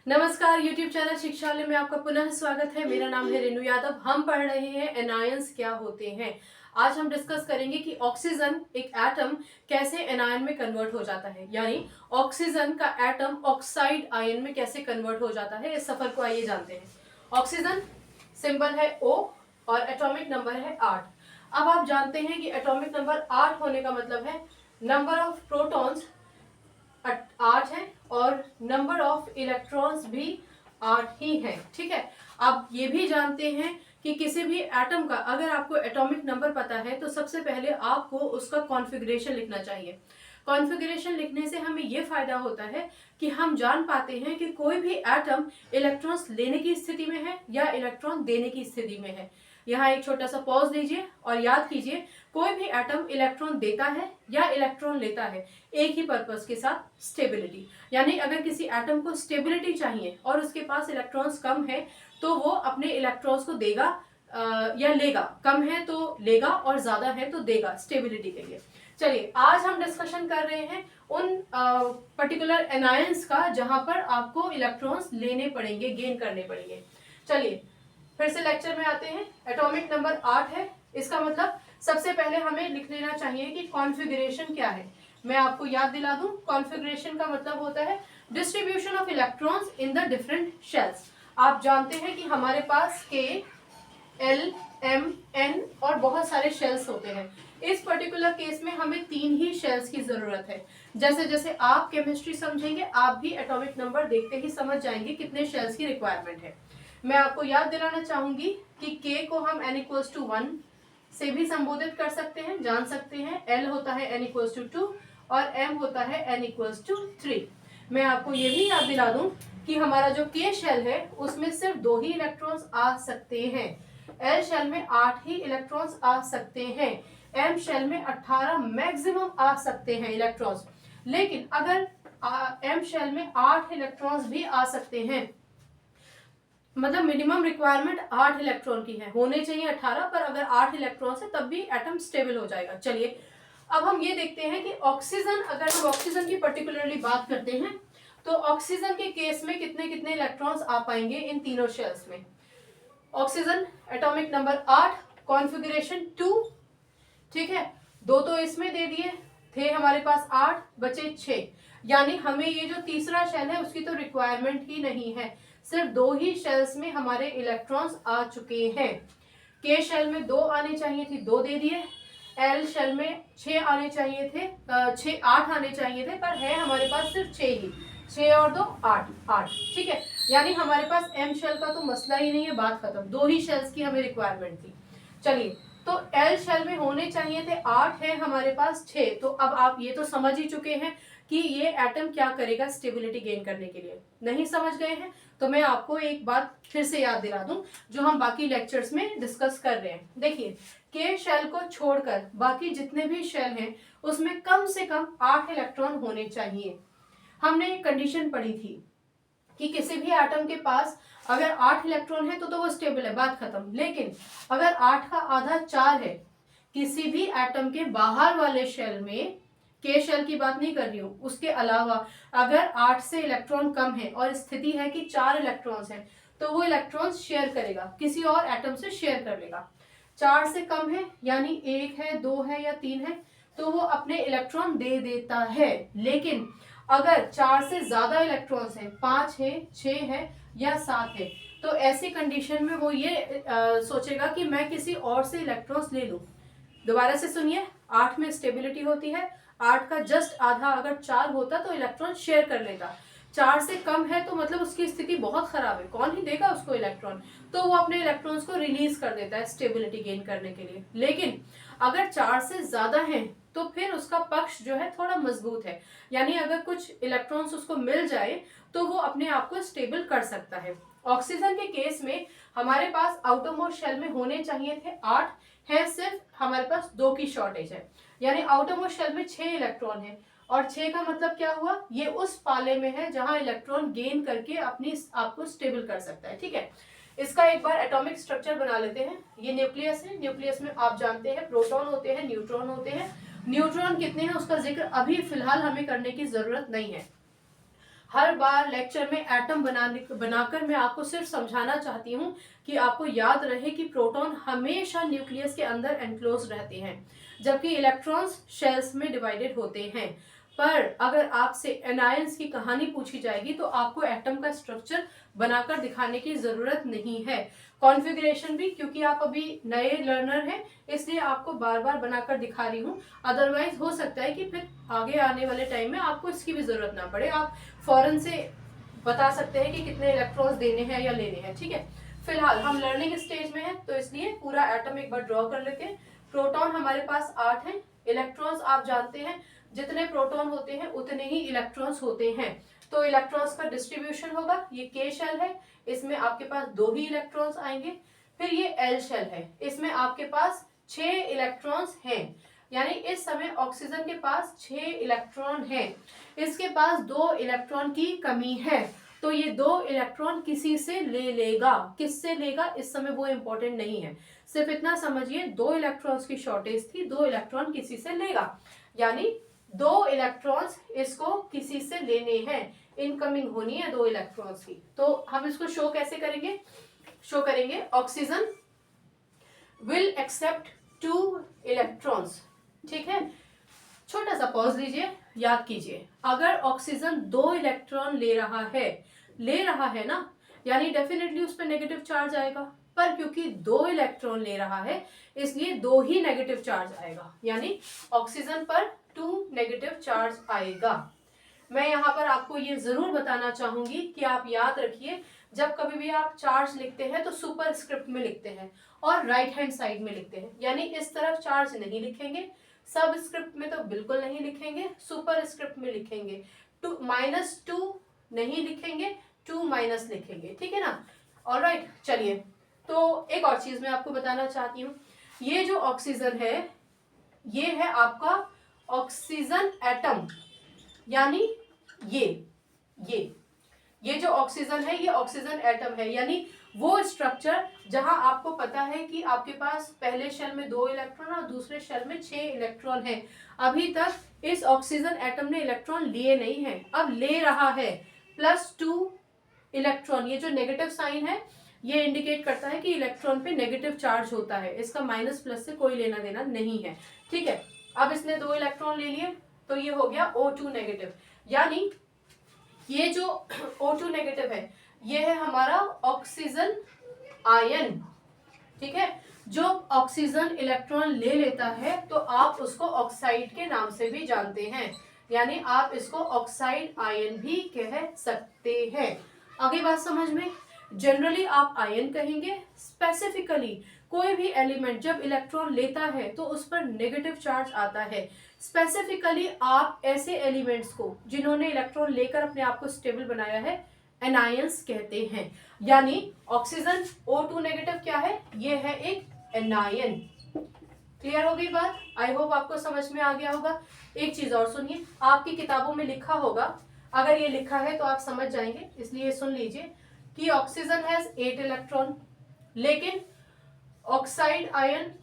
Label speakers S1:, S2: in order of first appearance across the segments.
S1: नमस्कार YouTube channel शिक्षालय में आपका पुनः स्वागत है। मेरा नाम है रेनू यादव। हम पढ़ रहे हैं एनायंस क्या होते हैं। आज हम डिस्कस करेंगे कि ऑक्सीजन एक एटम कैसे एनायन में कन्वर्ट हो जाता है, यानी ऑक्सीजन का एटम ऑक्साइड आयन में कैसे कन्वर्ट हो जाता है। इस सफर को आइए जानते हैं। ऑक्सीजन सिंबल है O और एटॉमिक नंबर है 8। अब आप जानते हैं कि एटॉमिक नंबर 8 होने का मतलब है नंबर ऑफ प्रोटॉन्स 8 है और नंबर ऑफ इलेक्ट्रॉन्स भी 8 ही है। ठीक है, आप ये भी जानते हैं कि किसी भी एटम का अगर आपको एटॉमिक नंबर पता है तो सबसे पहले आपको उसका कॉन्फ़िगरेशन लिखना चाहिए। कॉन्फ़िगरेशन लिखने से हमें ये फायदा होता है कि हम जान पाते हैं कि कोई भी एटम इलेक्ट्रॉन्स लेने की स्थिति में है या इलेक्ट्रॉन देने की स्थिति में है। यहाँ एक छोटा सा पॉज दीजिए और याद कीजिए, कोई भी एटम इलेक्ट्रॉन देता है या इलेक्ट्रॉन लेता है एक ही पर्पस के साथ, स्टेबिलिटी। यानी अगर किसी एटम को स्टेबिलिटी चाहिए और उसके पास इलेक्ट्रॉन्स कम है तो वो अपने इलेक्ट्रॉन्स को देगा या लेगा। कम है तो लेगा और ज्यादा है तो देगा स्टेबिलिटी के लिए। चलिए, आज हम डिस्कशन कर रहे हैं उन पर्टिकुलर एनायंस का जहां पर आपको इलेक्ट्रॉन्स लेने पड़ेंगे, गेन करने पड़ेंगे। चलिए फिर से लेक्चर में आते हैं। एटॉमिक नंबर 8 है, इसका मतलब सबसे पहले हमें लिख लेना चाहिए कि कॉन्फ़िगरेशन क्या है। मैं आपको याद दिला दूं, कॉन्फ़िगरेशन का मतलब होता है distribution of electrons in the different shells. आप जानते हैं कि हमारे पास K, L, M, N और बहुत सारे शेल्स होते हैं। इस पर्टिकुलर केस में हमें 3 ही शेल्स की जरूरत है। जैसे जैसे आप केमिस्ट्री समझेंगे आप भी एटॉमिक नंबर देखते ही समझ जाएंगे कितने शेल्स की रिक्वायरमेंट है। मैं आपको याद दिलाना चाहूंगी कि K को हम n=1 से भी संबोधित कर सकते हैं, जान सकते हैं। L होता है n=2 और M होता है n=3। मैं आपको ये भी याद दिला दूं कि हमारा जो K शेल है उसमें सिर्फ 2 ही इलेक्ट्रॉन्स आ सकते हैं। L शेल में 8 ही इलेक्ट्रॉन्स आ सकते हैं। M शेल में 18 मैक्सिमम आ सकते हैं इलेक्ट्रॉन्स। लेकिन अगर M शेल में 8 इलेक्ट्रॉन्स भी आ सकते हैं, मतलब मिनिमम रिक्वायरमेंट 8 इलेक्ट्रॉन की है, होने चाहिए 18, पर अगर 8 इलेक्ट्रॉन है तब भी एटम स्टेबल हो जाएगा। चलिए अब हम ये देखते हैं कि ऑक्सीजन, अगर हम ऑक्सीजन की पर्टिकुलरली बात करते हैं तो ऑक्सीजन के केस में कितने कितने इलेक्ट्रॉन्स आ पाएंगे इन तीनों शेल्स में। Oxygen atomic number 8, configuration 2। ठीक है, 2 तो इसमें दे दिए थे, हमारे पास 8 बचे 6, यानी हमें ये जो तीसरा शेल है उसकी तो रिक्वायरमेंट ही नहीं है। सिर्फ 2 ही शेल्स में हमारे इलेक्ट्रॉन्स आ चुके हैं। K शेल में 2 आने चाहिए थे, 2 दे दिए। L शेल में 6 आने चाहिए थे, 8 आने चाहिए थे, पर है हमारे पास सिर्फ 6 ही। 6 और 2 8, 8। ठीक है, यानी हमारे पास M शेल का तो मसला ही नहीं है, बात खत्म। 2 ही शेल्स की हमें रिक्वायरमेंट थी। चलिए, तो L शेल में होने चाहिए थे 8, है हमारे पास 6। तो अब आप ये तो समझ ही चुके हैं कि ये एटम क्या करेगा स्टेबिलिटी गेन करने के लिए। नहीं समझ गए हैं तो मैं आपको एक बात फिर से याद दिला दूं जो हम बाकी लेक्चर्स में डिस्कस कर रहे हैं। देखिए, K शेल को छोड़कर बाकी जितने भी शेल हैं उसमें कम से कम 8 इलेक्ट्रॉन होने चाहिए। हमने एक कंडीशन पढ़ी थी कि किसी भी एटम के पास अगर 8 इलेक्ट्रॉन है तो वो स्टेबल है, बात खत्म। लेकिन अगर 8 का आधा 4 है, किसी भी एटम के बाहर वाले शेल में, K शेल की बात नहीं कर रही हूं, उसके अलावा अगर 8 से इलेक्ट्रॉन कम है और स्थिति है कि 4 इलेक्ट्रॉन्स हैं, तो वो इलेक्ट्रॉन्स शेयर करेगा, किसी और एटम से शेयर कर लेगा। 4 से कम है यानी 1 है, 2 है या 3 है, तो वो अपने इलेक्ट्रॉन दे देता है। लेकिन अगर 4 से ज्यादा इलेक्ट्रॉन्स हैं, 5 है, 6 है या 7 है, तो ऐसी कंडीशन में वो ये सोचेगा कि मैं किसी और से इलेक्ट्रॉन्स ले लूं। दोबारा से सुनिए, 8 में स्टेबिलिटी होती है, 8 का जस्ट आधा अगर 4 होता तो इलेक्ट्रॉन शेयर कर लेता। 4 से कम है तो मतलब उसकी स्थिति बहुत खराब है, कौन ही देगा उसको इलेक्ट्रॉन, तो वो अपने इलेक्ट्रॉन्स को रिलीज कर देता है स्टेबिलिटी गेन करने के लिए। लेकिन अगर 4 से ज्यादा है तो फिर उसका पक्ष जो है थोड़ा मजबूत है, यानी अगर कुछ इलेक्ट्रॉन्स उसको मिल जाए तो वो अपने आप को स्टेबल कर सकता है। ऑक्सीजन के केस में हमारे पास आउटरमोस्ट शेल में होने चाहिए थे 8, है सिर्फ हमारे पास 2 की शॉर्टेज है, यानी आउटरमोस्ट शेल में 6 इलेक्ट्रॉन है। और 6 का मतलब क्या हुआ, ये उस पाले में है जहां इलेक्ट्रॉन गेन करके अपनी आपको स्टेबल कर सकता है। ठीक है, इसका एक बार एटॉमिक स्ट्रक्चर बना लेते हैं। ये न्यूक्लियस है, न्यूक्लियस में आप जानते हैं प्रोटॉन होते हैं, न्यूट्रॉन होते हैं। न्यूट्रॉन कितने हैं उसका जिक्र अभी फिलहाल हमें करने की जरूरत नहीं है। हर बार लेक्चर में एटम बनाकर मैं आपको सिर्फ समझाना चाहती हूँ कि आपको याद रहे कि प्रोटॉन हमेशा न्यूक्लियस के अंदर एनक्लोज रहते हैं, जबकि इलेक्ट्रॉन्स शेल्स में डिवाइडेड होते हैं। पर अगर आपसे एनायंस की कहानी पूछी जाएगी तो आपको एटम का स्ट्रक्चर बनाकर दिखाने की जरूरत नहीं है, कॉन्फ़िगरेशन भी, क्योंकि आप अभी नए लर्नर हैं इसलिए आपको बार बार बनाकर दिखा रही हूँ। अदरवाइज हो सकता है कि फिर आगे आने वाले टाइम में आपको इसकी भी जरूरत ना पड़े, आप फौरन से बता सकते हैं कि कितने इलेक्ट्रॉन्स देने हैं या लेने हैं। ठीक है, फिलहाल हम लर्निंग स्टेज में हैं तो इसलिए पूरा एटम एक बार ड्रॉ कर लेते हैं। प्रोटॉन हमारे पास 8 हैं, इलेक्ट्रॉन्स आप जानते हैं जितने प्रोटॉन होते हैं उतने ही इलेक्ट्रॉन्स होते हैं, तो इलेक्ट्रॉन्स का डिस्ट्रीब्यूशन होगा। ये के शेल है, इसमें आपके पास 2 ही इलेक्ट्रॉन्स आएंगे। फिर ये एल शेल है, इसमें आपके पास 6 इलेक्ट्रॉन्स हैं, यानी इस समय ऑक्सीजन के पास 6 इलेक्ट्रॉन हैं, इसके पास 2 इलेक्ट्रॉन की कमी है, तो ये 2 इलेक्ट्रॉन किसी से ले लेगा। किससे लेगा इस समय वो इंपॉर्टेंट नहीं है, सिर्फ इतना समझिए 2 इलेक्ट्रॉन्स की शॉर्टेज थी, 2 इलेक्ट्रॉन किसी से लेगा, यानी 2 इलेक्ट्रॉन्स इसको किसी से लेने हैं, इनकमिंग होनी है 2 इलेक्ट्रॉन्स की। तो हम इसको शो कैसे करेंगे, शो करेंगे ऑक्सीजन विल एक्सेप्ट 2 इलेक्ट्रॉन्स। ठीक है, छोटा सा पॉज लीजिए, याद कीजिए, अगर ऑक्सीजन 2 इलेक्ट्रॉन ले रहा है ना, यानी डेफिनेटली उस पर नेगेटिव चार्ज आएगा, पर क्योंकि 2 इलेक्ट्रॉन ले रहा है इसलिए 2 ही नेगेटिव चार्ज आएगा, यानी ऑक्सीजन पर 2 नेगेटिव चार्ज आएगा। मैं यहाँ पर आपको ये जरूर बताना चाहूंगी कि आप याद रखिए, जब कभी भी आप चार्ज लिखते हैं तो सुपर स्क्रिप्ट में लिखते हैं और राइट हैंड साइड में लिखते हैं, यानी इस तरफ चार्ज नहीं लिखेंगे, सब स्क्रिप्ट में तो बिल्कुल नहीं लिखेंगे, सुपर स्क्रिप्ट में लिखेंगे। -2 नहीं लिखेंगे, 2- लिखेंगे, ठीक है ना। ऑलराइट, चलिए, तो एक और चीज मैं आपको बताना चाहती हूँ, ये जो ऑक्सीजन है ये है आपका ऑक्सीजन एटम, यानी ये जो ऑक्सीजन है ये ऑक्सीजन एटम है, यानी वो स्ट्रक्चर जहां आपको पता है कि आपके पास पहले शेल में 2 इलेक्ट्रॉन और दूसरे शेल में 6 इलेक्ट्रॉन है। अभी तक इस ऑक्सीजन एटम ने इलेक्ट्रॉन लिए नहीं है, अब ले रहा है +2 इलेक्ट्रॉन। ये जो नेगेटिव साइन है ये इंडिकेट करता है कि इलेक्ट्रॉन पे नेगेटिव चार्ज होता है, इसका माइनस प्लस से कोई लेना देना नहीं है। ठीक है, अब इसने 2 इलेक्ट्रॉन ले लिए तो ये हो गया O2 नेगेटिव, यानी ये जो O2 नेगेटिव है ये है हमारा ऑक्सीजन आयन। ठीक है, जो ऑक्सीजन इलेक्ट्रॉन ले लेता है तो आप उसको ऑक्साइड के नाम से भी जानते हैं, यानी आप इसको ऑक्साइड आयन भी कह सकते हैं। आगे बात समझ में, जनरली आप आयन कहेंगे, स्पेसिफिकली कोई भी एलिमेंट जब इलेक्ट्रॉन लेता है तो उस पर नेगेटिव चार्ज आता है। स्पेसिफिकली आप ऐसे एलिमेंट्स को जिन्होंने इलेक्ट्रॉन लेकर अपने आप को स्टेबल बनाया है एनायंस कहते हैं, यानी ऑक्सीजन O2 नेगेटिव क्या है, ये है एक एनायन। क्लियर हो गई बात, आई होप आपको समझ में आ गया होगा। एक चीज और सुनिए, आपकी किताबों में लिखा होगा, अगर ये लिखा है तो आप समझ जाएंगे, इसलिए सुन लीजिए कि ऑक्सीजन हैज 8 इलेक्ट्रॉन, लेकिन ऑक्साइड आयन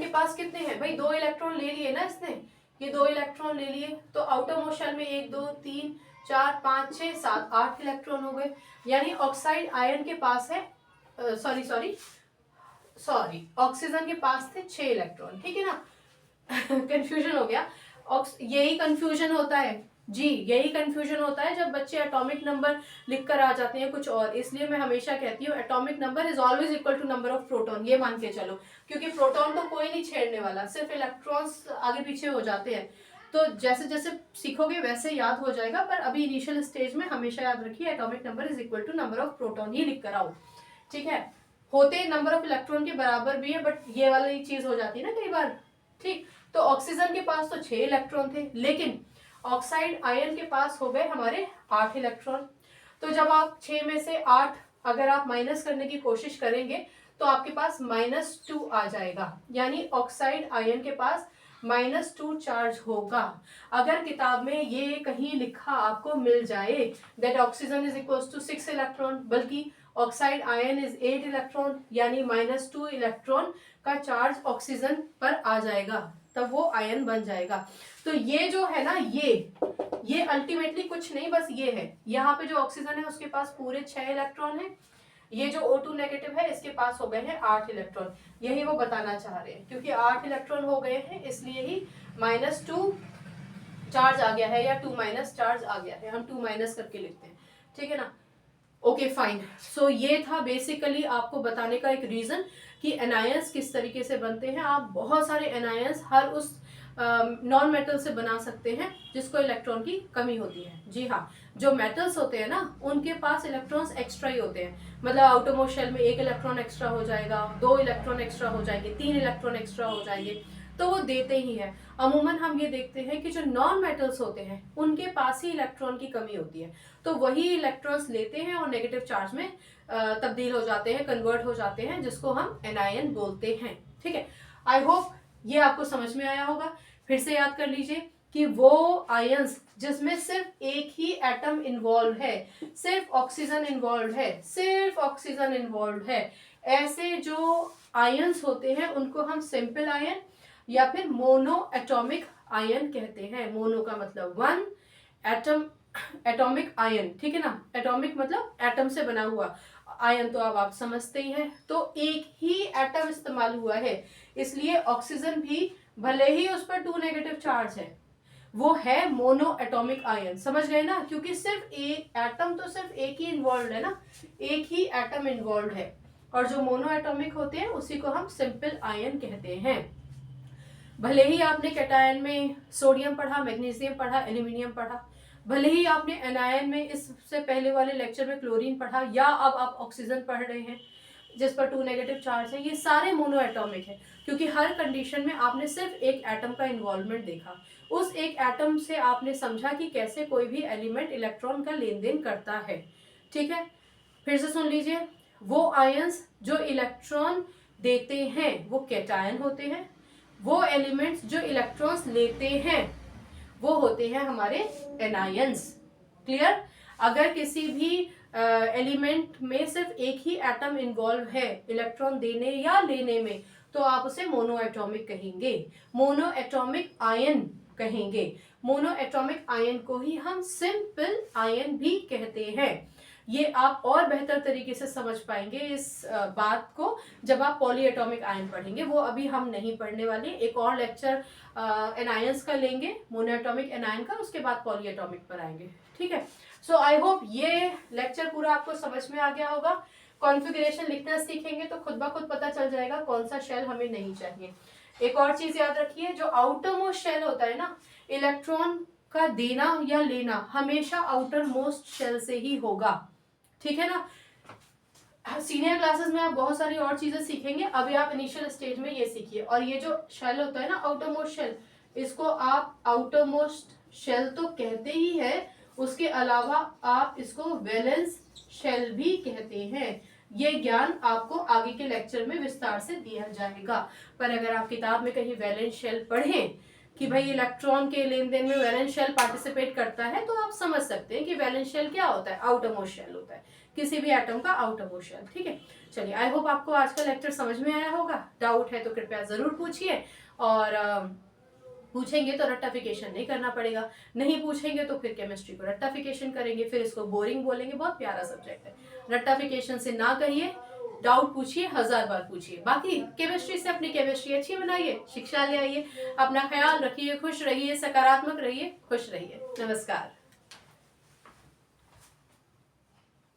S1: के पास कितने हैं भाई, 2 इलेक्ट्रॉन ले लिए ना इसने, ये 2 इलेक्ट्रॉन ले लिए, तो आउटरमोस्ट शेल में 1 2 3 4 5 6 7 8 इलेक्ट्रॉन हो गए, यानी ऑक्साइड आयन के पास है सॉरी ऑक्सीजन के पास थे 6 इलेक्ट्रॉन। ठीक है ना, कंफ्यूजन हो गया, यही कंफ्यूजन होता है जी, यही कंफ्यूजन होता है जब बच्चे एटॉमिक नंबर लिखकर आ जाते हैं कुछ और, इसलिए मैं हमेशा कहती हूँ atomic number is always equal to number of proton, ये मान के चलो, क्योंकि प्रोटॉन तो कोई नहीं छेड़ने वाला, सिर्फ इलेक्ट्रॉन्स आगे पीछे हो जाते हैं। तो जैसे जैसे सीखोगे वैसे याद हो जाएगा, पर अभी इनिशियल स्टेज में हमेशा याद रखिए atomic number is equal to number of proton ही लिख कर आओ। ठीक है, होते नंबर ऑफ इलेक्ट्रॉन के बराबर भी है, बट ये वाली चीज हो जाती है ना कई बार। ठीक, तो ऑक्सीजन के पास तो 6 इलेक्ट्रॉन थे, लेकिन ऑक्साइड आयन के पास हो गए हमारे 8 इलेक्ट्रॉन। तो जब आप 6 में से 8 अगर आप माइनस करने की कोशिश करेंगे तो आपके पास -2 आ जाएगा, यानी ऑक्साइड आयन के पास -2 चार्ज होगा। अगर किताब में ये कहीं लिखा आपको मिल जाए that oxygen is equal to 6 electron, बल्कि ऑक्साइड आयन इज 8 इलेक्ट्रॉन, यानी -2 इलेक्ट्रॉन का चार्ज ऑक्सीजन पर आ जाएगा, तब वो आयन बन जाएगा। तो ये जो है ना ये अल्टीमेटली कुछ नहीं, बस ये है, यहाँ पे जो ऑक्सीजन है उसके पास पूरे 6 इलेक्ट्रॉन है, ये जो O2 नेगेटिव है इसके पास हो गए हैं 8 इलेक्ट्रॉन। यही वो बताना चाह रहे हैं, क्योंकि 8 इलेक्ट्रॉन हो गए हैं इसलिए ही -2 चार्ज आ गया है, या 2- चार्ज आ गया है, हम 2- करके लिखते हैं, ठीक है ना। Okay fine. सो ये था बेसिकली आपको बताने का एक रीजन कि एनायंस किस तरीके से बनते हैं। आप बहुत सारे एनायंस हर उस नॉन मेटल से बना सकते हैं जिसको इलेक्ट्रॉन की कमी होती है। जी हाँ, जो मेटल्स होते हैं ना उनके पास इलेक्ट्रॉन्स एक्स्ट्रा ही होते हैं, मतलब आउटरमोस्ट शेल में 1 इलेक्ट्रॉन एक्स्ट्रा हो जाएगा, 2 इलेक्ट्रॉन एक्स्ट्रा हो जाएंगे, 3 इलेक्ट्रॉन एक्स्ट्रा हो जाएंगे, तो वो देते ही हैं। अमूमन हम ये देखते हैं कि जो नॉन मेटल्स होते हैं उनके पास ही इलेक्ट्रॉन की कमी होती है, तो वही इलेक्ट्रॉन्स लेते हैं और नेगेटिव चार्ज में तब्दील हो जाते हैं, कन्वर्ट हो जाते हैं, जिसको हम एनायन बोलते हैं। ठीक है, आई होप ये आपको समझ में आया होगा। फिर से याद कर लीजिए कि वो आयंस जिसमें सिर्फ एक ही एटम इन्वॉल्व है, सिर्फ ऑक्सीजन इन्वॉल्व है, सिर्फ ऑक्सीजन इन्वॉल्व है, ऐसे जो आयंस होते हैं उनको हम सिंपल आयन या फिर मोनो एटॉमिक आयन कहते हैं। मोनो का मतलब 1, एटम एटॉमिक आयन, ठीक है ना, एटॉमिक मतलब एटम से बना हुआ, आयन तो अब आप समझते ही हैं। तो एक ही एटम इस्तेमाल हुआ है, इसलिए ऑक्सीजन भी भले ही उस पर 2 नेगेटिव चार्ज है, वो है मोनो एटॉमिक आयन। समझ गए ना, क्योंकि सिर्फ एक एटम तो सिर्फ एक ही इन्वॉल्व है ना, एक ही एटम इन्वॉल्व है, और जो मोनो एटॉमिक होते हैं उसी को हम सिंपल आयन कहते हैं। भले ही आपने कैटायन में सोडियम पढ़ा, मैग्नीशियम पढ़ा, एल्यूमिनियम पढ़ा, भले ही आपने एनायन में इससे पहले वाले लेक्चर में क्लोरीन पढ़ा, या अब आप ऑक्सीजन पढ़ रहे हैं जिस पर 2 नेगेटिव चार्ज है, ये सारे मोनो एटॉमिक है, क्योंकि हर कंडीशन में आपने सिर्फ एक एटम का इन्वॉल्वमेंट देखा, उस एक एटम से आपने समझा कि कैसे कोई भी एलिमेंट इलेक्ट्रॉन का लेन देन करता है। ठीक है, फिर से सुन लीजिए, वो आयंस जो इलेक्ट्रॉन देते हैं वो कैटायन होते हैं, वो एलिमेंट्स जो इलेक्ट्रॉन्स लेते हैं वो होते हैं हमारे एनायंस। क्लियर? अगर किसी भी एलिमेंट में सिर्फ एक ही एटम इन्वॉल्व है इलेक्ट्रॉन देने या लेने में, तो आप उसे मोनो एटॉमिक कहेंगे, मोनो एटॉमिक आयन कहेंगे। मोनो एटॉमिक आयन को ही हम सिंपल आयन भी कहते हैं। ये आप और बेहतर तरीके से समझ पाएंगे इस बात को जब आप पॉली एटॉमिक आयन पढ़ेंगे, वो अभी हम नहीं पढ़ने वाले। एक और लेक्चर एनायंस का लेंगे, मोनो एटॉमिक एनायन का, उसके बाद पॉली एटॉमिक पर आएंगे। ठीक है, सो आई होप ये लेक्चर पूरा आपको समझ में आ गया होगा। कॉन्फ़िगरेशन लिखना सीखेंगे तो खुद ब खुद पता चल जाएगा कौन सा शेल हमें नहीं चाहिए। एक और चीज याद रखिए, जो आउटर मोस्ट शेल होता है ना, इलेक्ट्रॉन का देना या लेना हमेशा आउटर मोस्ट शेल से ही होगा। ठीक है ना, सीनियर क्लासेस में आप बहुत सारी और चीजें सीखेंगे, अभी आप इनिशियल स्टेज में ये सीखिए। और ये जो शेल होता है ना आउटर मोस्ट शेल, इसको आप आउटर मोस्ट शेल तो कहते ही है, उसके अलावा आप इसको वैलेंस शेल भी कहते हैं। ये ज्ञान आपको आगे के लेक्चर में विस्तार से दिया जाएगा। पर अगर आप किताब में कहीं वैलेंस शेल पढ़ें कि भाई इलेक्ट्रॉन के लेन देन में वैलेंस शेल पार्टिसिपेट करता है, तो आप समझ सकते हैं कि वैलेंस शेल क्या होता है, आउटर मोस्ट शेल होता है, किसी भी एटम का आउटर मोस्ट शेल। ठीक है, चलिए, आई होप आपको आज का लेक्चर समझ में आया होगा। डाउट है तो कृपया जरूर पूछिए, और पूछेंगे तो रट्टाफिकेशन नहीं करना पड़ेगा, नहीं पूछेंगे तो फिर केमिस्ट्री को रट्टाफिकेशन करेंगे, फिर इसको बोरिंग बोलेंगे। बहुत प्यारा सब्जेक्ट है, रट्टाफिकेशन से ना कहिए, डाउट पूछिए, 1000 बार पूछिए। बाकी केमिस्ट्री से अपनी केमिस्ट्री अच्छी बनाइए, शिक्षा ले आइए, अपना ख्याल रखिए, खुश रहिए, सकारात्मक रहिए, खुश रहिए। नमस्कार।